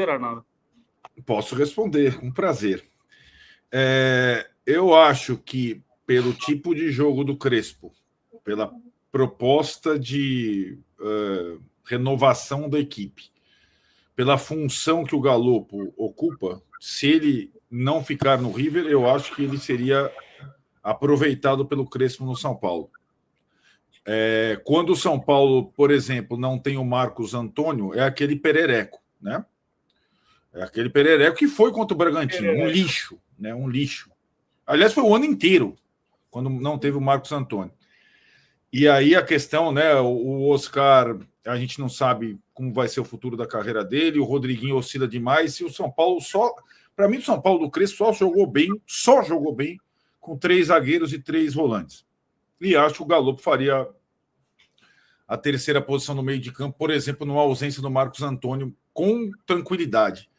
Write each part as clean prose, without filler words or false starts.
Arnaldo. Posso responder, com prazer. Eu acho que, pelo tipo de jogo do Crespo, pela proposta de renovação da equipe, pela função que o Galopo ocupa, se ele não ficar no River, eu acho que ele seria aproveitado pelo Crespo no São Paulo. Quando o São Paulo, por exemplo, não tem o Marcos Antônio, é aquele perereco, né? É aquele perereco que foi contra o Bragantino, um lixo, né? Um lixo. Aliás, foi o ano inteiro, quando não teve o Marcos Antônio. E aí a questão, né? O Oscar, a gente não sabe como vai ser o futuro da carreira dele, o Rodriguinho oscila demais, e o São Paulo para mim, o São Paulo do Crespo só jogou bem com 3 zagueiros e 3 volantes. E acho que o Galopo faria a terceira posição no meio de campo, por exemplo, numa ausência do Marcos Antônio, com tranquilidade.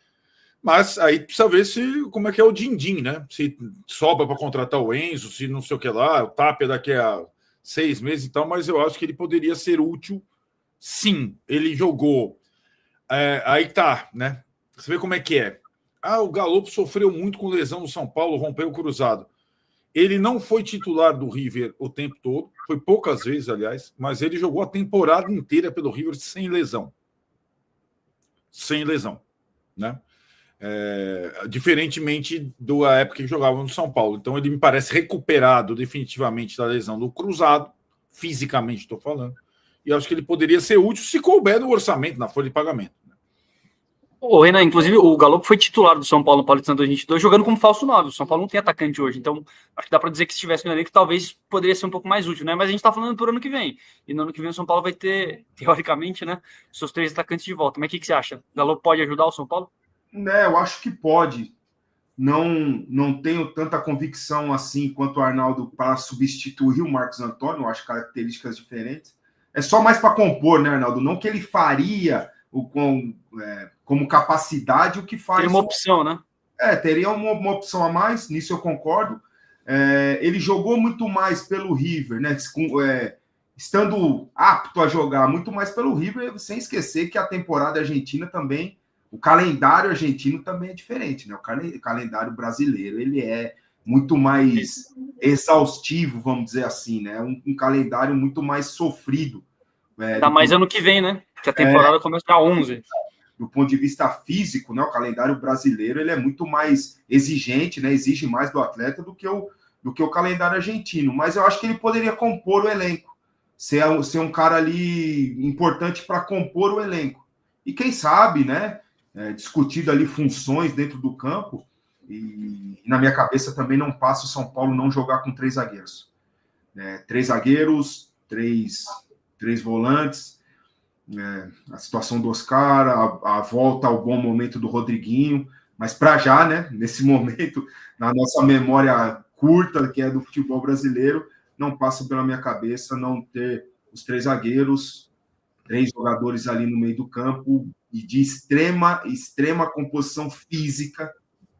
Mas aí precisa ver como é que é o din-din, né? Se sobra para contratar o Enzo, se não sei o que lá, o Tapia daqui a 6 meses e tal, mas eu acho que ele poderia ser útil, sim. Ele jogou. Aí tá, né? Você vê como é que é. O Galopo sofreu muito com lesão no São Paulo, rompeu o cruzado. Ele não foi titular do River o tempo todo, foi poucas vezes, aliás, mas ele jogou a temporada inteira pelo River sem lesão. Sem lesão, né? Diferentemente da época que jogava no São Paulo. Então ele me parece recuperado definitivamente da lesão do cruzado, fisicamente estou falando, e acho que ele poderia ser útil se couber no orçamento, na folha de pagamento. O Renan, inclusive, o Galopo foi titular do São Paulo no Paulistão 2022, jogando como falso 9. O São Paulo não tem atacante hoje, então acho que dá para dizer que se estivesse no elenco, talvez poderia ser um pouco mais útil, né? Mas a gente está falando por ano que vem. E no ano que vem o São Paulo vai ter, teoricamente, né, seus 3 atacantes de volta. Mas o que você acha? O Galopo pode ajudar o São Paulo? Eu acho que pode. Não tenho tanta convicção assim quanto o Arnaldo para substituir o Marcos Antônio. Eu acho características diferentes. É só mais para compor, né, Arnaldo? Não que ele faria como capacidade o que faz. Teria uma opção, né? Teria uma opção a mais, nisso eu concordo. Ele jogou muito mais pelo River, né? Estando apto a jogar muito mais pelo River, sem esquecer que a temporada argentina também, o calendário argentino também é diferente, né? O calendário brasileiro, ele é muito mais exaustivo, vamos dizer assim, né? Um calendário muito mais sofrido. Ainda mais ano que vem, né? Que a temporada começa a 11. Do ponto de vista físico, né, o calendário brasileiro ele é muito mais exigente, né, exige mais do atleta do que o calendário argentino. Mas eu acho que ele poderia compor o elenco, ser um cara ali importante para compor o elenco. E quem sabe, né, discutido ali funções dentro do campo, e na minha cabeça também não passa o São Paulo não jogar com 3 zagueiros. 3 zagueiros, 3 volantes, a situação do Oscar, a volta ao bom momento do Rodriguinho, mas para já, né, nesse momento, na nossa memória curta, que é do futebol brasileiro, não passa pela minha cabeça não ter os 3 zagueiros, 3 jogadores ali no meio do campo, e de extrema composição física,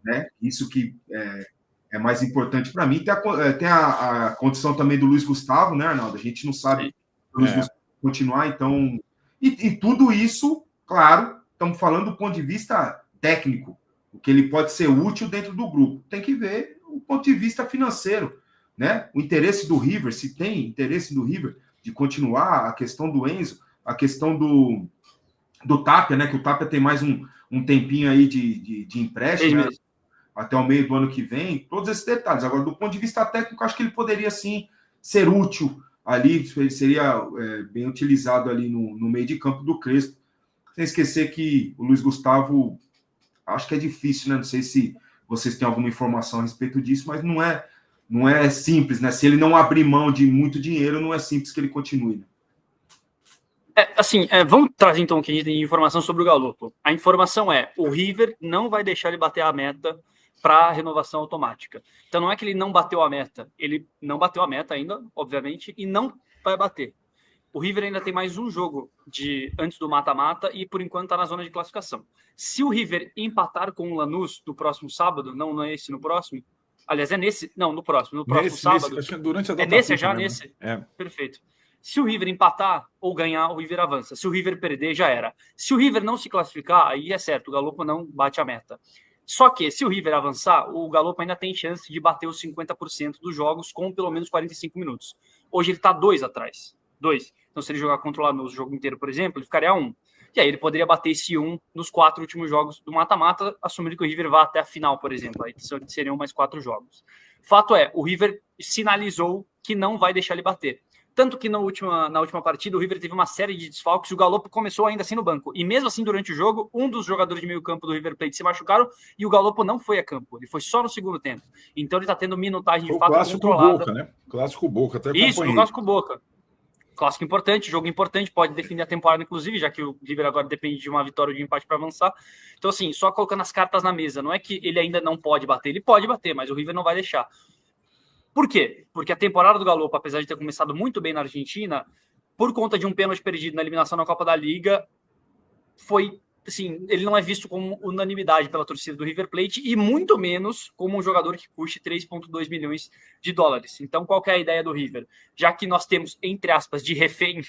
né, isso que é mais importante para mim. Tem a condição também do Luiz Gustavo, né, Arnaldo? A gente não sabe se o Luiz Gustavo continuar, então... E tudo isso, claro, estamos falando do ponto de vista técnico, o que ele pode ser útil dentro do grupo. Tem que ver o ponto de vista financeiro, né? O interesse do River, se tem interesse do River de continuar, a questão do Enzo, a questão do Tapia, né? Que o Tapia tem mais um tempinho aí de empréstimo, né? Até o meio do ano que vem, todos esses detalhes. Agora, do ponto de vista técnico, acho que ele poderia, sim, ser útil ali, ele seria bem utilizado ali no meio de campo do Crespo. Sem esquecer que o Luiz Gustavo, acho que é difícil, né? Não sei se vocês têm alguma informação a respeito disso, mas não é simples, né? Se ele não abrir mão de muito dinheiro, não é simples que ele continue. Né? Vamos trazer então o que a gente tem de informação sobre o Galopo. A informação o River não vai deixar ele bater a meta para renovação automática. Então não é que ele não bateu a meta, ele não bateu a meta ainda, obviamente, e não vai bater. O River ainda tem mais um jogo antes do mata-mata e por enquanto está na zona de classificação. Se o River empatar com o Lanús no próximo sábado, não é esse no próximo, aliás, é nesse, não, no próximo sábado. Acho que durante a data nesse já mesmo. nesse? Perfeito. Se o River empatar ou ganhar, o River avança. Se o River perder, já era. Se o River não se classificar, aí é certo, o Galopo não bate a meta. Só que, se o River avançar, o Galopo ainda tem chance de bater os 50% dos jogos com pelo menos 45 minutos. Hoje ele está 2 atrás. 2. Então, se ele jogar controlado no jogo inteiro, por exemplo, ele ficaria 1. E aí ele poderia bater esse 1 nos 4 últimos jogos do mata-mata, assumindo que o River vá até a final, por exemplo. Aí seriam mais 4 jogos. Fato é, o River sinalizou que não vai deixar ele bater. Tanto que na última partida o River teve uma série de desfalques e o Galopo começou ainda assim no banco. E mesmo assim, durante o jogo, um dos jogadores de meio campo do River Plate se machucaram e o Galopo não foi a campo. Ele foi só no segundo tempo. Então ele está tendo minutagem de fato controlada. Boca, né? Clássico Boca, até isso, no Clássico Boca. Clássico importante, jogo importante, pode definir a temporada, inclusive, já que o River agora depende de uma vitória ou de um empate para avançar. Então, assim, só colocando as cartas na mesa. Não é que ele ainda não pode bater, ele pode bater, mas o River não vai deixar. Por quê? Porque a temporada do Galopo, apesar de ter começado muito bem na Argentina, por conta de um pênalti perdido na eliminação na Copa da Liga, foi, assim, ele não é visto como unanimidade pela torcida do River Plate e muito menos como um jogador que custe 3,2 milhões de dólares. Então, qual que é a ideia do River? Já que nós temos, entre aspas, de refém,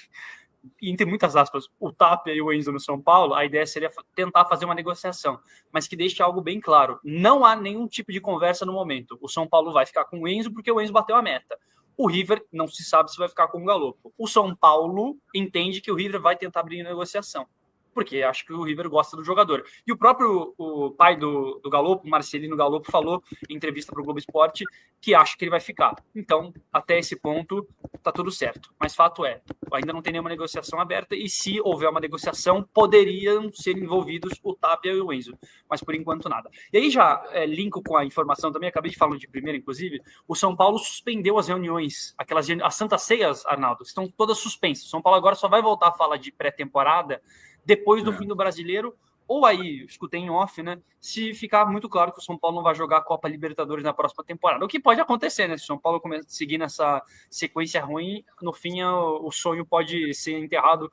entre muitas aspas, o Tapia e o Enzo no São Paulo, a ideia seria tentar fazer uma negociação, mas que deixe algo bem claro. Não há nenhum tipo de conversa no momento. O São Paulo vai ficar com o Enzo porque o Enzo bateu a meta. O River não se sabe se vai ficar com o Galopo. O São Paulo entende que o River vai tentar abrir negociação, porque acho que o River gosta do jogador. E o próprio pai do Galopo, Marcelino Galopo, falou em entrevista para o Globo Esporte que acha que ele vai ficar. Então, até esse ponto, tá tudo certo. Mas fato é, ainda não tem nenhuma negociação aberta e se houver uma negociação, poderiam ser envolvidos o Tapia e o Enzo. Mas, por enquanto, nada. E aí já linko com a informação também, acabei de falar de primeira, inclusive, o São Paulo suspendeu as reuniões, as Santas Ceias, Arnaldo, estão todas suspensas. O São Paulo agora só vai voltar a falar de pré-temporada depois do fim do Brasileiro, ou aí, escutei em off, né, se ficar muito claro que o São Paulo não vai jogar a Copa Libertadores na próxima temporada. O que pode acontecer, né? Se o São Paulo seguir nessa sequência ruim, no fim o sonho pode ser enterrado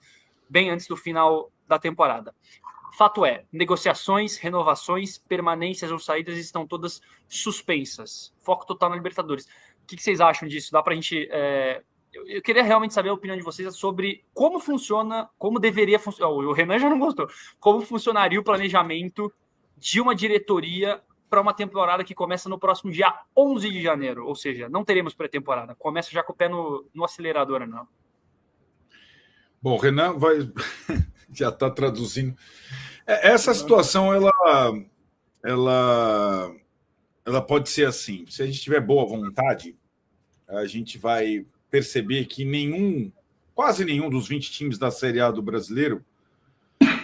bem antes do final da temporada. Fato é, negociações, renovações, permanências ou saídas estão todas suspensas. Foco total na Libertadores. O que vocês acham disso? Dá pra gente... Eu queria realmente saber a opinião de vocês sobre como funciona, como deveria funcionar. O Renan já não gostou. Como funcionaria o planejamento de uma diretoria para uma temporada que começa no próximo dia 11 de janeiro. Ou seja, não teremos pré-temporada. Começa já com o pé no acelerador, não. Bom, o Renan já está traduzindo. Essa situação, ela pode ser assim. Se a gente tiver boa vontade, a gente vai perceber que quase nenhum dos 20 times da Série A do brasileiro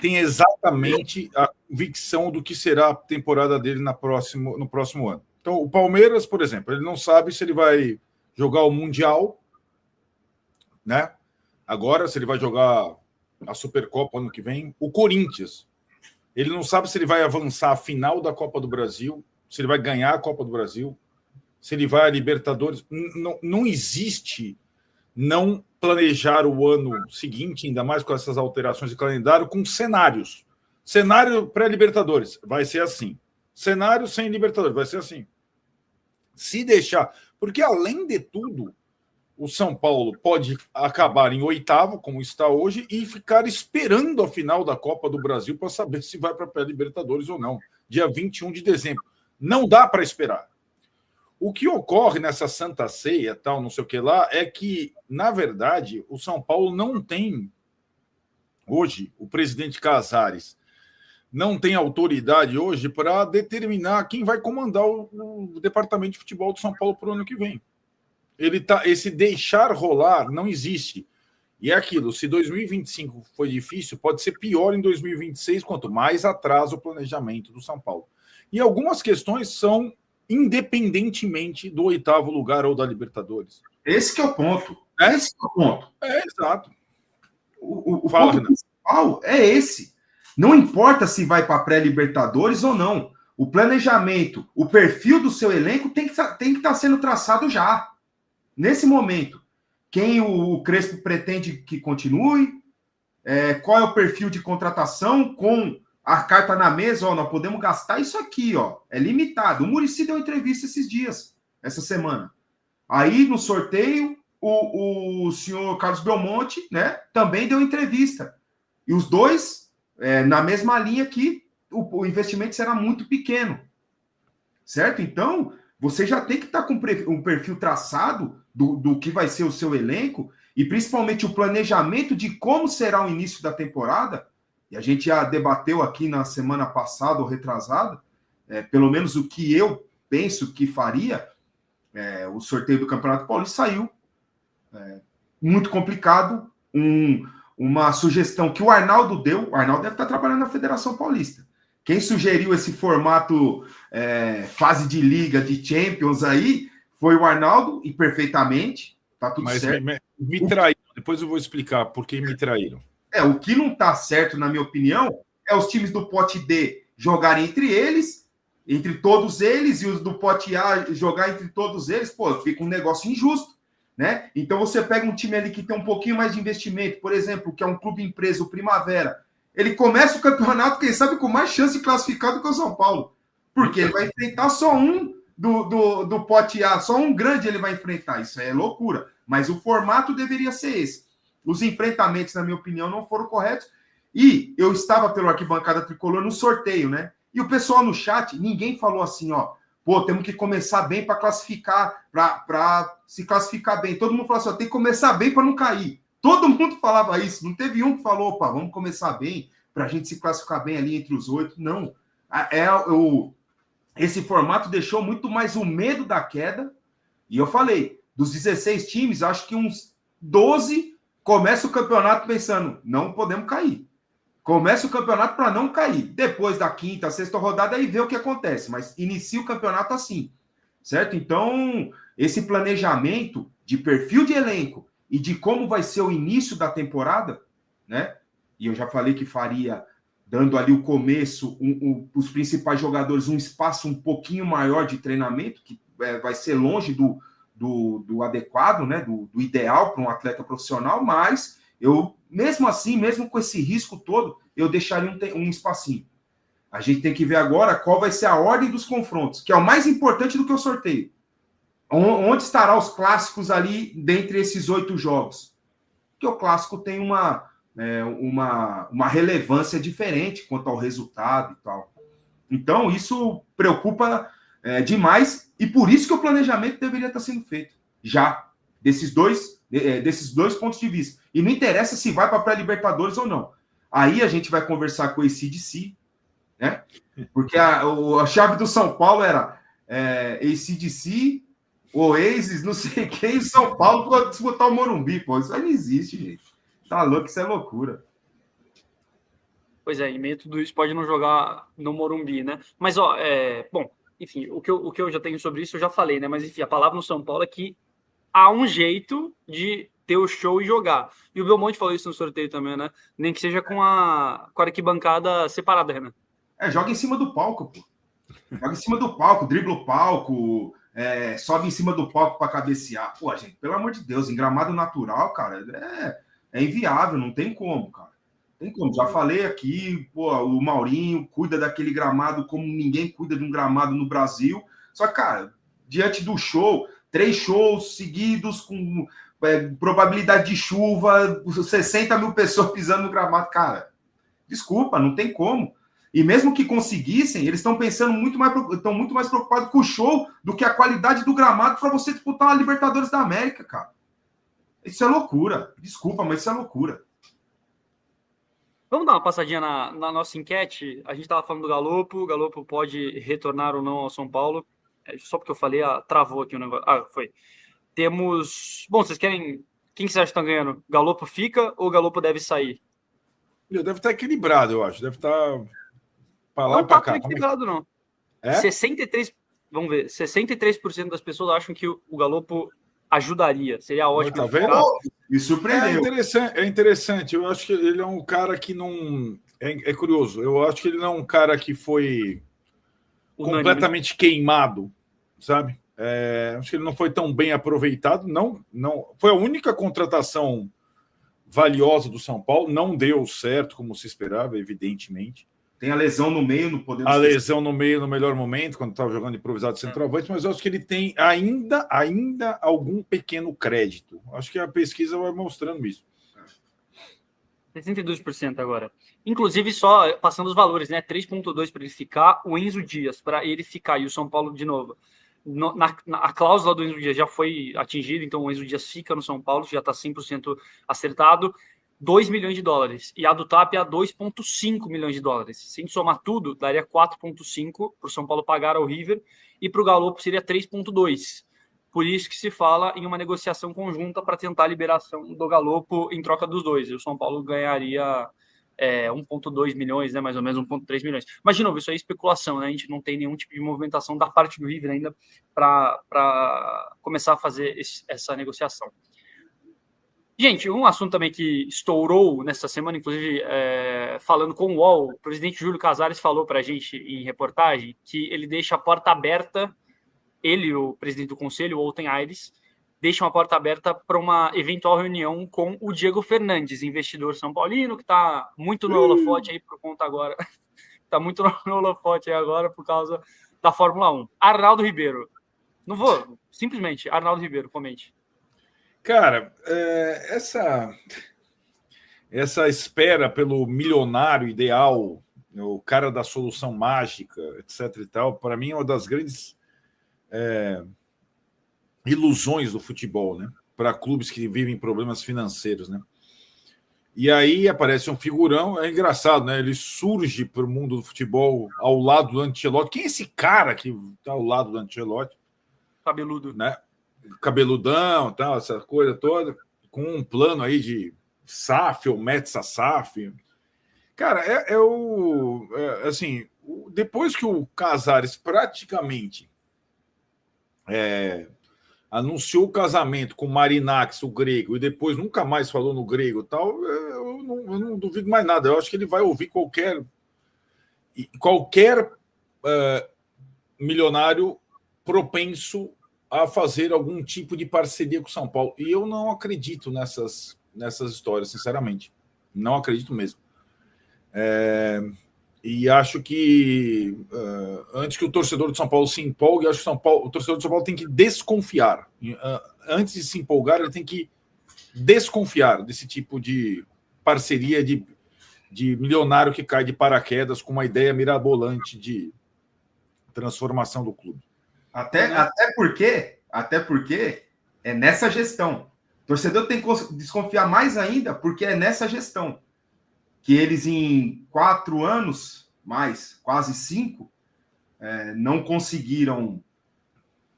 tem exatamente a convicção do que será a temporada dele no próximo ano. Então, o Palmeiras, por exemplo, ele não sabe se ele vai jogar o Mundial, né? Agora, se ele vai jogar a Supercopa ano que vem. O Corinthians, ele não sabe se ele vai avançar a final da Copa do Brasil, se ele vai ganhar a Copa do Brasil, se ele vai a Libertadores. Não existe não planejar o ano seguinte, ainda mais com essas alterações de calendário, com cenários. Cenário pré-Libertadores, vai ser assim. Cenário sem Libertadores, vai ser assim. Se deixar... Porque, além de tudo, o São Paulo pode acabar em 8º, como está hoje, e ficar esperando a final da Copa do Brasil para saber se vai para a pré-Libertadores ou não, dia 21 de dezembro. Não dá para esperar. O que ocorre nessa Santa Ceia, tal, não sei o que lá, é que, na verdade, o São Paulo não tem, hoje, o presidente Casares não tem autoridade hoje para determinar quem vai comandar o departamento de futebol do São Paulo para o ano que vem. Esse deixar rolar não existe. E é aquilo, se 2025 foi difícil, pode ser pior em 2026, quanto mais atrasa o planejamento do São Paulo. E algumas questões são independentemente do 8º lugar ou da Libertadores. Esse que é o ponto. Esse que é o ponto. Exato. O ponto principal é esse. Não importa se vai para pré-Libertadores ou não. O planejamento, o perfil do seu elenco tem que estar sendo traçado já. Nesse momento. Quem o Crespo pretende que continue? Qual é o perfil de contratação com a carta na mesa? Nós podemos gastar isso aqui, é limitado. O Muricy deu entrevista esses dias, essa semana. Aí, no sorteio, o senhor Carlos Belmonte, né, também deu entrevista. E os dois, na mesma linha que o investimento será muito pequeno. Certo? Então, você já tem que estar com um perfil traçado do que vai ser o seu elenco e principalmente o planejamento de como será o início da temporada. E a gente já debateu aqui na semana passada ou retrasada, pelo menos o que eu penso que faria. O sorteio do Campeonato Paulista saiu muito complicado. Uma sugestão que o Arnaldo deu. O Arnaldo deve estar trabalhando na Federação Paulista. Quem sugeriu esse formato fase de liga, de Champions aí, foi o Arnaldo, e perfeitamente, tá tudo certo. Me traíram, depois eu vou explicar por que me traíram. O que não tá certo, na minha opinião, é os times do pote D jogarem entre todos eles, e os do pote A jogar entre todos eles, pô, fica um negócio injusto, né? Então você pega um time ali que tem um pouquinho mais de investimento, por exemplo, que é um clube empresa, o Primavera, ele começa o campeonato, quem sabe, com mais chance de classificar do que o São Paulo. Porque ele vai enfrentar só um do pote A, só um grande ele vai enfrentar. Isso é loucura. Mas o formato deveria ser esse. Os enfrentamentos, na minha opinião, não foram corretos. E eu estava pelo Arquibancada Tricolor no sorteio, né? E o pessoal no chat, ninguém falou assim, ó, pô, temos que começar bem para classificar, para se classificar bem. Todo mundo falou assim, ó, tem que começar bem para não cair. Todo mundo falava isso. Não teve um que falou, opa, vamos começar bem para a gente se classificar bem ali entre os 8. Não. Esse formato deixou muito mais o medo da queda. E eu falei, dos 16 times, acho que uns 12 começa o campeonato pensando, não podemos cair. Começa o campeonato para não cair. Depois da quinta, sexta rodada, aí vê o que acontece. Mas inicia o campeonato assim. Certo? Então, esse planejamento de perfil de elenco e de como vai ser o início da temporada, né? E eu já falei que faria, dando ali o começo, os principais jogadores um espaço um pouquinho maior de treinamento, que vai ser longe do adequado, né? Do ideal para um atleta profissional, mas eu, mesmo assim, mesmo com esse risco todo, eu deixaria um espacinho. A gente tem que ver agora qual vai ser a ordem dos confrontos, que é o mais importante do que o sorteio. Onde estará os clássicos ali dentre esses 8 jogos? Porque o clássico tem uma relevância diferente quanto ao resultado e tal. Então, isso preocupa demais, e por isso que o planejamento deveria estar sendo feito já, desses dois pontos de vista. E não interessa se vai para a pré-Libertadores ou não. Aí a gente vai conversar com o ACDC, né? Porque a chave do São Paulo era ACDC, Oasis, não sei quem, e São Paulo para disputar o Morumbi, pô. Isso aí não existe, gente. Tá louco, isso é loucura. Pois é, em meio a tudo isso pode não jogar no Morumbi, né? Mas, ó, bom, enfim, o que eu já tenho sobre isso eu já falei, né? Mas, enfim, a palavra no São Paulo é que há um jeito de ter o show e jogar. E o Belmonte falou isso no sorteio também, né? Nem que seja com a arquibancada separada, Renan. Joga em cima do palco, pô. Joga em cima do palco, dribla o palco, sobe em cima do palco para cabecear. Pô, gente, pelo amor de Deus, em gramado natural, cara, é inviável, não tem como, cara. Tem como. Já falei aqui, pô, o Maurinho cuida daquele gramado como ninguém cuida de um gramado no Brasil. Só que, cara, diante do show, 3 shows seguidos com probabilidade de chuva, 60 mil pessoas pisando no gramado, cara, desculpa, não tem como. E mesmo que conseguissem, eles estão pensando muito mais preocupados com o show do que a qualidade do gramado para você disputar a Libertadores da América, cara. Isso é loucura. Desculpa, mas isso é loucura. Vamos dar uma passadinha na nossa enquete. A gente estava falando do Galopo. O Galopo pode retornar ou não ao São Paulo. Só porque eu falei, travou aqui o negócio. Foi. Temos... Bom, vocês querem... Quem que vocês acham que está ganhando? Galopo fica ou Galopo deve sair? Deve estar equilibrado, eu acho. Deve estar... Não está tão equilibrado, não. 63... Vamos ver. 63% das pessoas acham que o Galopo ajudaria. Seria ótimo. Tá vendo? Me surpreendeu. É interessante. Eu acho que ele é um cara que não... É curioso. Eu acho que ele não é um cara que foi completamente queimado, sabe? Acho que ele não foi tão bem aproveitado. Não, foi a única contratação valiosa do São Paulo. Não deu certo como se esperava, evidentemente. Tem a lesão no meio, não podemos A esquecer. lesão no meio, no melhor momento, quando estava jogando improvisado centroavante, mas eu acho que ele tem ainda algum pequeno crédito. Acho que a pesquisa vai mostrando isso. 62% agora. Inclusive, só passando os valores, né? 3,2 para ele ficar, o Enzo Dias, para ele ficar, e o São Paulo de novo. A cláusula do Enzo Dias já foi atingida, então o Enzo Dias fica no São Paulo, já está 100% acertado. 2 milhões de dólares. E a do Tapia, 2,5 milhões de dólares. Sem somar tudo, daria 4,5 para o São Paulo pagar ao River, e para o Galo seria 3,2. Por isso que se fala em uma negociação conjunta para tentar a liberação do Galopo em troca dos dois. E o São Paulo ganharia 1,2 milhões, né, mais ou menos 1,3 milhões. Mas, de novo, isso é especulação, né? A gente não tem nenhum tipo de movimentação da parte do River ainda para começar a fazer essa negociação. Gente, um assunto também que estourou nessa semana, inclusive falando com o UOL, o presidente Júlio Casares falou para a gente em reportagem que ele deixa a porta aberta, ele, o presidente do conselho, o Olten Aires, deixa uma porta aberta para uma eventual reunião com o Diego Fernandes, investidor são paulino, que está muito no holofote aí por conta agora, está muito no holofote aí agora por causa da Fórmula 1. Arnaldo Ribeiro. Não vou, simplesmente, Arnaldo Ribeiro, comente. Cara, essa espera pelo milionário ideal, o cara da solução mágica, etc. e tal, para mim é uma das grandes ilusões do futebol, né? Para clubes que vivem problemas financeiros, né? E aí aparece um figurão, é engraçado, né? Ele surge para o mundo do futebol ao lado do Ancelotti. Quem é esse cara que está ao lado do Ancelotti? Cabeludo. Né? Cabeludão, tal, essa coisa toda, com um plano aí de SAF ou Metsa-SAF. Cara, assim, depois que o Casares praticamente anunciou o casamento com o Marinax, o grego, e depois nunca mais falou no grego e tal, eu não duvido mais nada. Eu acho que ele vai ouvir qualquer milionário propenso a fazer algum tipo de parceria com o São Paulo. E eu não acredito nessas histórias, sinceramente. Não acredito mesmo. E acho que antes que o torcedor de São Paulo se empolgue, acho que o torcedor de São Paulo tem que desconfiar. Antes de se empolgar, ele tem que desconfiar desse tipo de parceria de milionário que cai de paraquedas com uma ideia mirabolante de transformação do clube. Até porque é nessa gestão. O torcedor tem que desconfiar mais ainda, porque é nessa gestão que eles, em 4 anos, mais quase 5, não conseguiram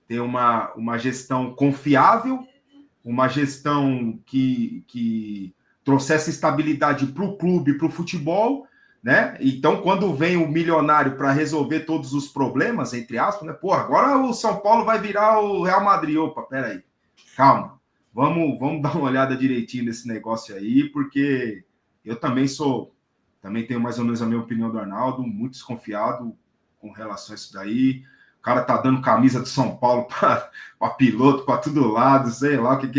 ter uma gestão confiável, uma gestão que trouxesse estabilidade para o clube, para o futebol, né? Então, quando vem o milionário para resolver todos os problemas, entre aspas, né? Pô, agora o São Paulo vai virar o Real Madrid. Opa, peraí, calma. Vamos dar uma olhada direitinho nesse negócio aí, porque eu também tenho mais ou menos a minha opinião do Arnaldo, muito desconfiado com relação a isso daí. O cara tá dando camisa do São Paulo para piloto, para todo lado, sei lá o que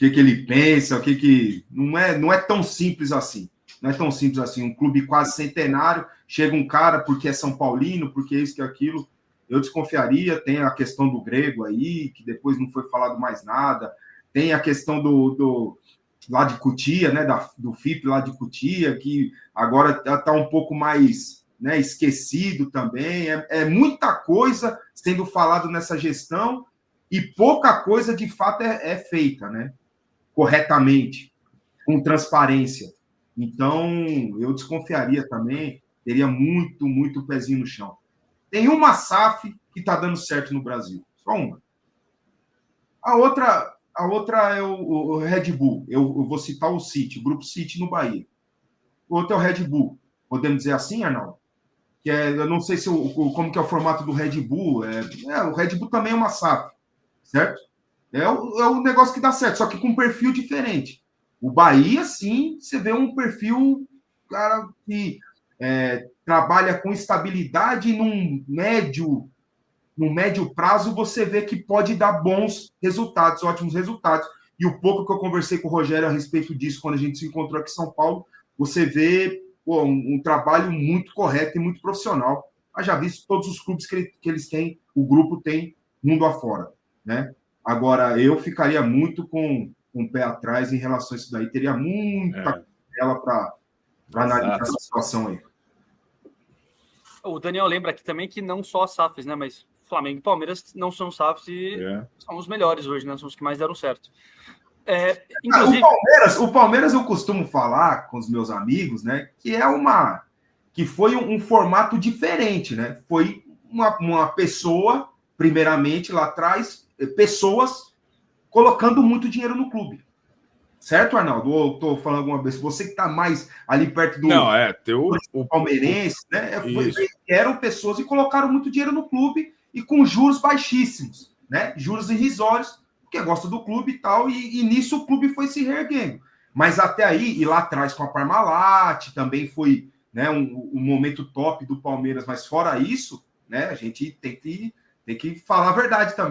ele pensa, o que não é tão simples assim. Não é tão simples assim. Um clube quase centenário, chega um cara porque é São Paulino, porque é isso, que é aquilo. Eu desconfiaria. Tem a questão do grego aí, que depois não foi falado mais nada. Tem a questão do lá de Cotia, né, do FIP lá de Cotia, que agora está um pouco mais, né, esquecido também. É muita coisa sendo falado nessa gestão e pouca coisa, de fato, é feita, né, corretamente, com transparência. Então, eu desconfiaria também, teria muito, muito pezinho no chão. Tem uma SAF que está dando certo no Brasil, só uma. A outra é o Red Bull. Eu vou citar o City, o Grupo City no Bahia. O outro é o Red Bull. Podemos dizer assim, Arnaldo? Eu não sei como que é o formato do Red Bull. O Red Bull também é uma SAF, certo? É o negócio que dá certo, só que com um perfil diferente. O Bahia, sim, você vê um perfil, cara, que trabalha com estabilidade num médio prazo, você vê que pode dar bons resultados, ótimos resultados. E o pouco que eu conversei com o Rogério a respeito disso, quando a gente se encontrou aqui em São Paulo, você vê um trabalho muito correto e muito profissional. Já visto todos os clubes que eles têm, o grupo tem mundo afora, né? Agora, eu ficaria muito com o pé atrás em relação a isso daí, teria muita tela para analisar essa situação aí. O Daniel lembra aqui também que não só as SAFs, né? Mas Flamengo e Palmeiras não são SAFs e são os melhores hoje, né? São os que mais deram certo. Inclusive... o Palmeiras eu costumo falar com os meus amigos, né? Que foi um formato diferente, né? Foi uma pessoa, primeiramente lá atrás, pessoas colocando muito dinheiro no clube. Certo, Arnaldo? Ou estou falando alguma vez? Você que está mais ali perto do palmeirense, né? Eram pessoas que colocaram muito dinheiro no clube e com juros baixíssimos, né? Juros irrisórios, porque gosta do clube e tal, e nisso o clube foi se reerguendo. Mas até aí, e lá atrás com a Parmalat, também foi, né, um momento top do Palmeiras, mas fora isso, né, a gente tem que falar a verdade também.